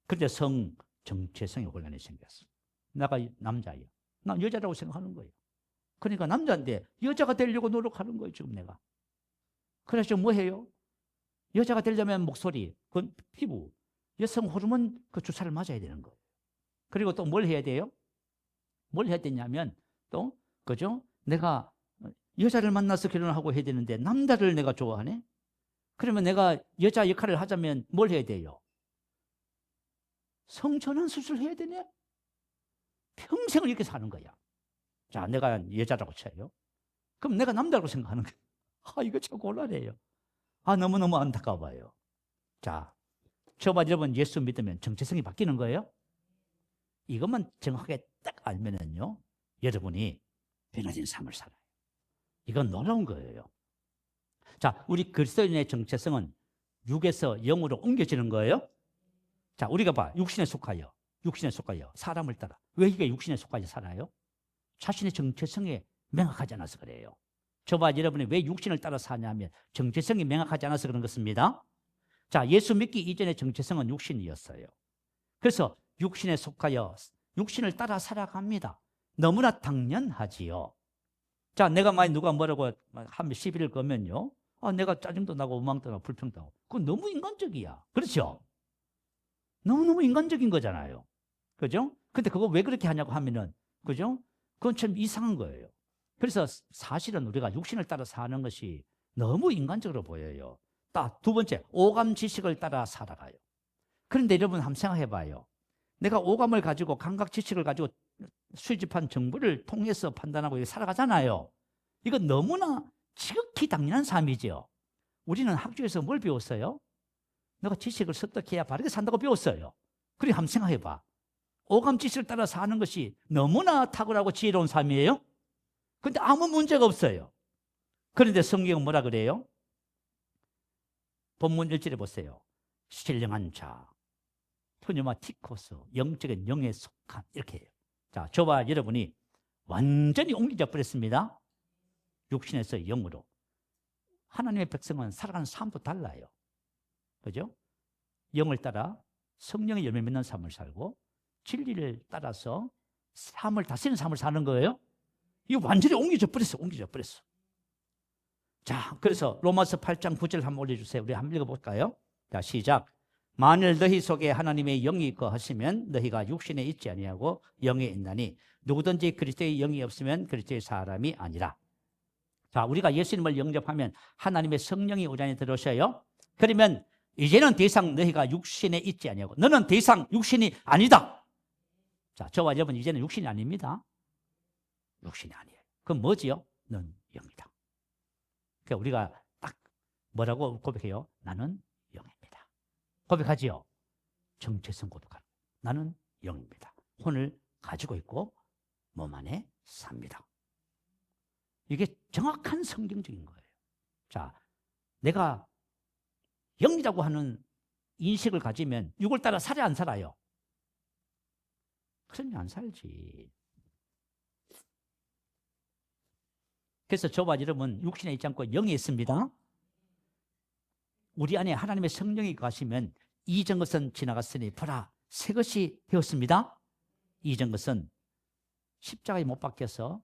[SPEAKER 1] 그런데 정체성의 혼란이 생겼어. 내가 남자예요. 난 여자라고 생각하는 거예요. 그러니까 남자인데 여자가 되려고 노력하는 거예요, 지금 내가. 그래서 지금 뭐 해요? 여자가 되려면 목소리, 그 피부, 여성 호르몬 그 주사를 맞아야 되는 거예요. 그리고 또 뭘 해야 돼요? 뭘 해야 되냐면 또, 그죠? 내가 여자를 만나서 결혼하고 해야 되는데 남자를 내가 좋아하네? 그러면 내가 여자 역할을 하자면 뭘 해야 돼요? 성전환 수술을 해야 되네? 평생을 이렇게 사는 거야. 자, 내가 여자라고 쳐요. 그럼 내가 남자라고 생각하는 거야. 이거 참 곤란해요. 너무너무 안타까워요. 자, 저와 여러분 예수 믿으면 정체성이 바뀌는 거예요? 이것만 정확하게 딱 알면은요, 여러분이 변화된 삶을 살아요. 이건 놀라운 거예요. 자, 우리 그리스도인의 정체성은 육에서 영으로 옮겨지는 거예요. 자, 우리가 봐. 육신에 속하여 사람을 따라. 왜 이게 육신에 속하여 살아요? 자신의 정체성에 명확하지 않아서 그래요. 저와 여러분이 왜 육신을 따라 사냐면 정체성이 명확하지 않아서 그런 것입니다. 자, 예수 믿기 이전의 정체성은 육신이었어요. 그래서 육신에 속하여 육신을 따라 살아갑니다. 너무나 당연하지요. 자, 내가 만약 누가 뭐라고 한 시비를 걸면요, 내가 짜증도 나고 원망도 나고 불평도 나고, 그건 너무 인간적이야. 그렇죠? 너무너무 인간적인 거잖아요. 그죠? 근데 그거 왜 그렇게 하냐고 하면은, 그죠? 그건 참 이상한 거예요. 그래서 사실은 우리가 육신을 따라 사는 것이 너무 인간적으로 보여요. 두 번째, 오감 지식을 따라 살아가요. 그런데 여러분 한번 생각해 봐요. 내가 오감을 가지고 감각 지식을 가지고 수집한 정보를 통해서 판단하고 살아가잖아요. 이건 너무나 지극히 당연한 삶이죠. 우리는 학교에서 뭘 배웠어요? 내가 지식을 습득해야 바르게 산다고 배웠어요. 그래 한번 생각해 봐. 오감 지식을 따라 사는 것이 너무나 탁월하고 지혜로운 삶이에요. 그런데 아무 문제가 없어요. 그런데 성경은 뭐라 그래요? 본문 1절에 보세요. 신령한 자, 푸뉴마티코스, 영적인 영에 속한, 이렇게 해요. 자, 저와 여러분이 완전히 옮겨져 버렸습니다. 육신에서 영으로. 하나님의 백성은 살아가는 삶도 달라요. 그죠? 영을 따라 성령의 열매 맺는 삶을 살고 진리를 따라서 삶을 다스리는 삶을 사는 거예요. 이거 완전히 옮겨져 버렸어. 자, 그래서 로마서 8장 9절 한번 올려주세요. 우리 한번 읽어볼까요? 자, 시작. 만일 너희 속에 하나님의 영이 있고 하시면 너희가 육신에 있지 아니하고 영에 있나니 누구든지 그리스도의 영이 없으면 그리스도의 사람이 아니라. 자, 우리가 예수님을 영접하면 하나님의 성령이 우리 안에 들어오셔요. 그러면 이제는 더 이상 너희가 육신에 있지 아니하고 너는 더 이상 육신이 아니다. 자, 저와 여러분 이제는 육신이 아닙니다. 육신이 아니에요. 그럼 뭐지요? 넌 영이다. 그러니까 우리가 딱 뭐라고 고백해요? 나는 영입니다. 고백하지요? 정체성 고백하는 거예요. 나는 영입니다. 혼을 가지고 있고 몸 안에 삽니다. 이게 정확한 성경적인 거예요. 자, 내가 영이라고 하는 인식을 가지면 육을 따라 살아 안 살아요? 그러니 안 살지. 그래서 저와 여러분 육신에 있지 않고 영에 있습니다. 우리 안에 하나님의 성령이 가시면 이전 것은 지나갔으니 보라 새 것이 되었습니다. 이전 것은 십자가에 못 박혀서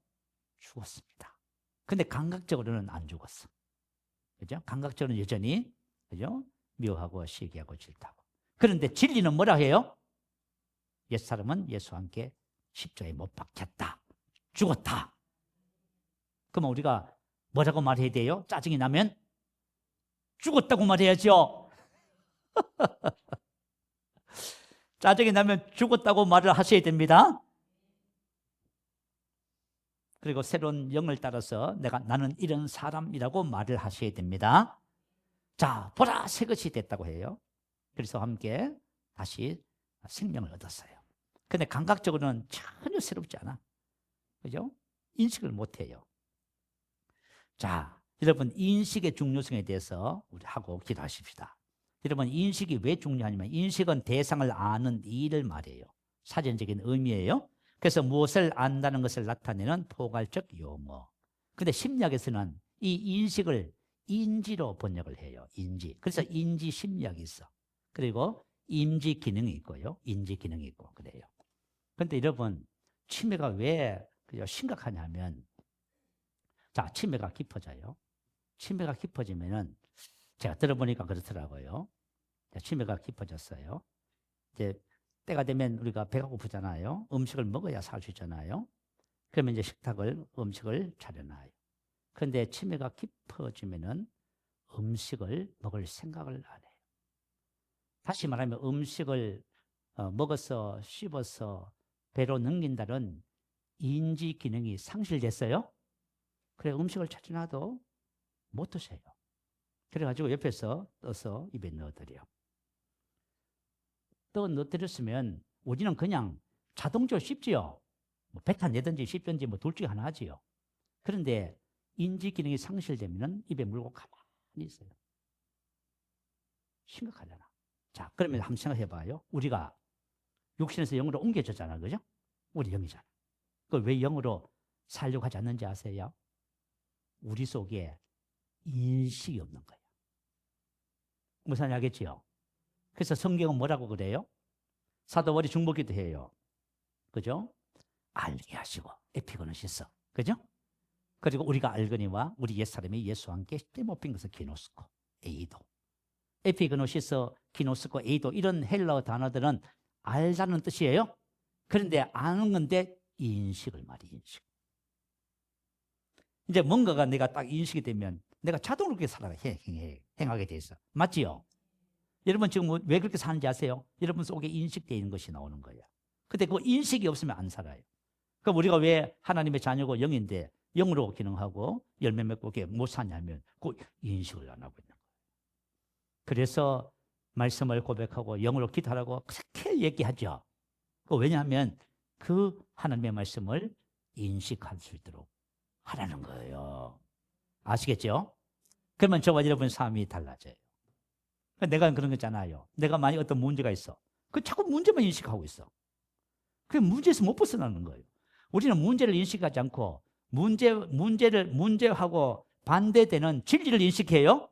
[SPEAKER 1] 죽었습니다. 근데 감각적으로는 안 죽었어. 그죠? 감각적으로는 여전히, 그죠? 미워하고 시기하고 질투하고. 그런데 진리는 뭐라 해요? 옛사람은 예수와 함께 십자가에 못 박혔다. 죽었다. 그러면 우리가 뭐라고 말해야 돼요? 짜증이 나면 죽었다고 말해야죠. 짜증이 나면 죽었다고 말을 하셔야 됩니다. 그리고 새로운 영을 따라서 나는 이런 사람이라고 말을 하셔야 됩니다. 자, 보라, 새 것이 됐다고 해요. 그래서 함께 다시 생명을 얻었어요. 근데 감각적으로는 전혀 새롭지 않아. 그죠? 인식을 못 해요. 자, 여러분, 인식의 중요성에 대해서 우리 하고 기도하십시다. 여러분, 인식이 왜 중요하냐면, 인식은 대상을 아는 일을 말해요. 사전적인 의미예요. 그래서 무엇을 안다는 것을 나타내는 포괄적 용어. 근데 심리학에서는 이 인식을 인지로 번역을 해요. 인지. 그래서 인지 심리학이 있어. 그리고 임지 기능이 있고요. 인지 기능이 있고 그래요. 그런데 여러분, 치매가 왜 심각하냐면, 자, 치매가 깊어져요. 치매가 깊어지면은 제가 들어보니까 그렇더라고요. 치매가 깊어졌어요. 이제 때가 되면 우리가 배가 고프잖아요. 음식을 먹어야 살 수 있잖아요. 그러면 이제 음식을 차려놔요. 그런데 치매가 깊어지면은 음식을 먹을 생각을 안 해요. 다시 말하면 음식을 먹어서 씹어서 배로 넘긴다는 인지 기능이 상실됐어요. 그래 음식을 차려놔도 못 드세요. 그래가지고 옆에서 떠서 입에 넣어드려. 떠 넣어드렸으면 우리는 그냥 자동적으로 씹지요. 뭐 뱉어내든지 씹든지 뭐 둘 중에 하나 하지요. 그런데 인지 기능이 상실되면 입에 물고 가만히 있어요. 심각하잖아. 자, 그러면 한번 생각해봐요. 우리가 육신에서 영으로 옮겨졌잖아, 그죠? 우리 영이잖아. 그걸 왜 영으로 살려고 하지 않는지 아세요? 우리 속에 인식이 없는 거예요. 무슨 말인지 알겠지요? 그래서 성경은 뭐라고 그래요? 사도 바울이 중보기도 해요. 그죠? 알게 하시고 에피그노시스. 그죠? 그리고 우리가 알거니와 우리 옛사람이 예수와 함께 때 못 빈 것을 기노스코, 에이도. 에피그노시스, 기노스코, 에이도 이런 헬라어 단어들은 알다는 뜻이에요. 그런데 아는 건데 인식을 말이에요. 인식. 이제 뭔가가 내가 딱 인식이 되면 내가 자동으로 그렇게 행하게 돼 있어. 맞지요? 여러분 지금 왜 그렇게 사는지 아세요? 여러분 속에 인식되어 있는 것이 나오는 거예요. 근데 그 인식이 없으면 안 살아요. 그럼 우리가 왜 하나님의 자녀고 영인데 영으로 기능하고 열매 맺고 못 사냐면 그 인식을 안 하고 있는 거예요. 그래서 말씀을 고백하고 영으로 기도하라고 그렇게 얘기하죠. 왜냐하면 그 하나님의 말씀을 인식할 수 있도록 하라는 거예요. 아시겠죠? 그러면 저와 여러분 삶이 달라져요. 내가 그런 거잖아요. 내가 만약 어떤 문제가 있어. 그 자꾸 문제만 인식하고 있어. 그 문제에서 못 벗어나는 거예요. 우리는 문제를 인식하지 않고 문제하고 반대되는 진리를 인식해요.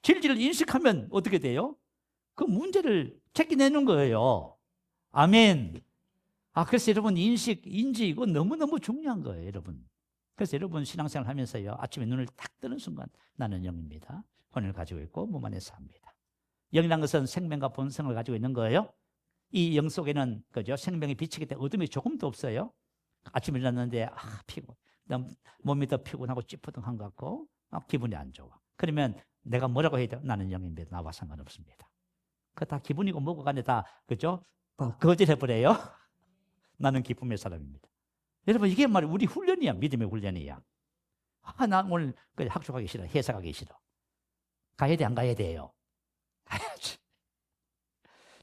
[SPEAKER 1] 진리를 인식하면 어떻게 돼요? 그 문제를 제껴내는 거예요. 아멘. 그래서 여러분 인지 이거 너무너무 중요한 거예요, 여러분. 그래서 여러분 신앙생활 하면서요. 아침에 눈을 딱 뜨는 순간 나는 영입니다. 혼을 가지고 있고 몸 안에 삽니다. 영이라는 것은 생명과 본성을 가지고 있는 거예요. 이 영 속에는 그죠? 생명이 비치기 때문에 어둠이 조금도 없어요. 아침에 일어났는데 피곤, 몸이 더 피곤하고 찌뿌둥한 것 같고 기분이 안 좋아. 그러면 내가 뭐라고 해야 돼요? 나는 영입니다. 나와 상관없습니다. 그거 다 기분이고 뭐고 간에 다 그죠? 거절해버려요. 나는 기쁨의 사람입니다. 여러분 이게 말이 우리 훈련이야. 믿음의 훈련이야. 나 오늘 학교 가기 싫어. 회사 가기 싫어. 가야 돼? 안 가야 돼요? 가야지.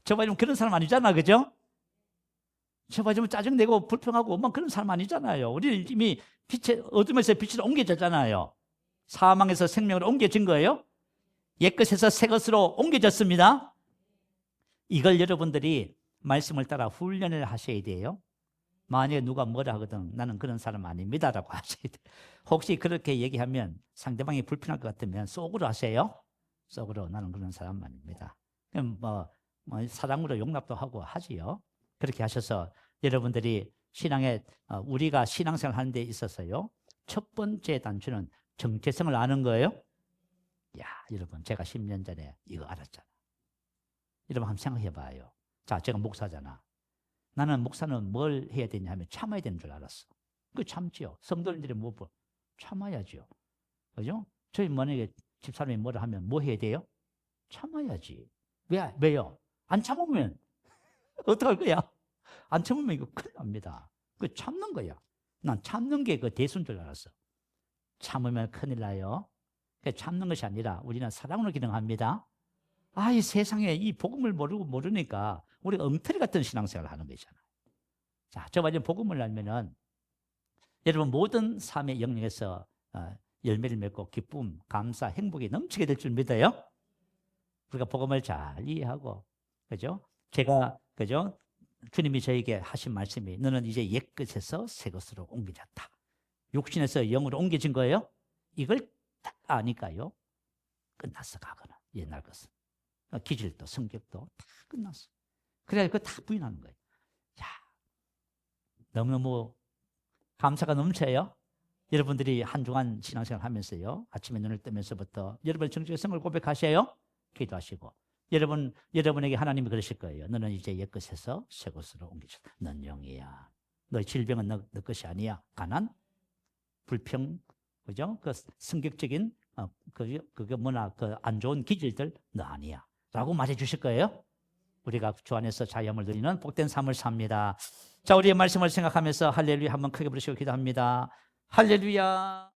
[SPEAKER 1] 저봐 좀 그런 사람 아니잖아. 그죠? 저봐 좀 짜증내고 불평하고 엄마 그런 사람 아니잖아요. 우리는 이미 어둠에서 빛으로 옮겨졌잖아요. 사망에서 생명으로 옮겨진 거예요. 옛것에서 새것으로 옮겨졌습니다. 이걸 여러분들이 말씀을 따라 훈련을 하셔야 돼요. 만약에 누가 뭐라 하거든 나는 그런 사람 아닙니다라고 하셔야 돼요. 혹시 그렇게 얘기하면 상대방이 불편할 것 같으면 속으로 하세요. 속으로 나는 그런 사람 아닙니다. 그럼 사랑으로 용납도 하고 하지요. 그렇게 하셔서 여러분들이 신앙에 우리가 신앙생활 하는 데 있어서요. 첫 번째 단추는 정체성을 아는 거예요. 야, 여러분 제가 10년 전에 이거 알았잖아. 여러분 한번 생각해 봐요. 자, 제가 목사잖아. 나는 목사는 뭘 해야 되냐 하면 참아야 되는 줄 알았어. 그 참지요. 성도님들이 뭐 참아야죠. 그죠? 저희 만약에 집사람이 뭐라 하면 뭐 해야 돼요? 참아야지. 왜요? 안 참으면 어떡할 거야? 안 참으면 이거 큰일 납니다. 그 참는 거야. 난 참는 게 그 대수인 줄 알았어. 참으면 큰일 나요. 참는 것이 아니라 우리는 사랑으로 기능합니다. 이 세상에 이 복음을 모르니까 우리가 엉터리 같은 신앙생활을 하는 거잖아요. 자, 저 완전 복음을 알면은 여러분 모든 삶의 영역에서 열매를 맺고 기쁨, 감사, 행복이 넘치게 될 줄 믿어요. 우리가 복음을 잘 이해하고, 그죠? 그죠? 주님이 저에게 하신 말씀이 너는 이제 옛것에서 새것으로 옮겨졌다. 육신에서 영으로 옮겨진 거예요. 이걸 딱 아니까요. 끝났어, 과거는. 옛날 것은. 기질도 성격도 다 끝났어. 그래야 그거 다 부인하는 거예요. 야, 너무너무 감사가 넘쳐요. 여러분들이 한 주간 신앙생활 하면서요. 아침에 눈을 뜨면서부터 여러분의 정체성을 고백하셔요. 기도하시고. 여러분에게 하나님이 그러실 거예요. 너는 이제 옛것에서 새것으로 옮겨졌다. 넌 영이야. 너의 질병은 너 것이 아니야. 가난, 불평, 그죠? 그 성격적인 그게 뭐나 그 안 좋은 기질들 너 아니야. 라고 말해 주실 거예요. 우리가 주 안에서 자유함을 누리는 복된 삶을 삽니다. 자, 우리의 말씀을 생각하면서 할렐루야 한번 크게 부르시고 기도합니다. 할렐루야.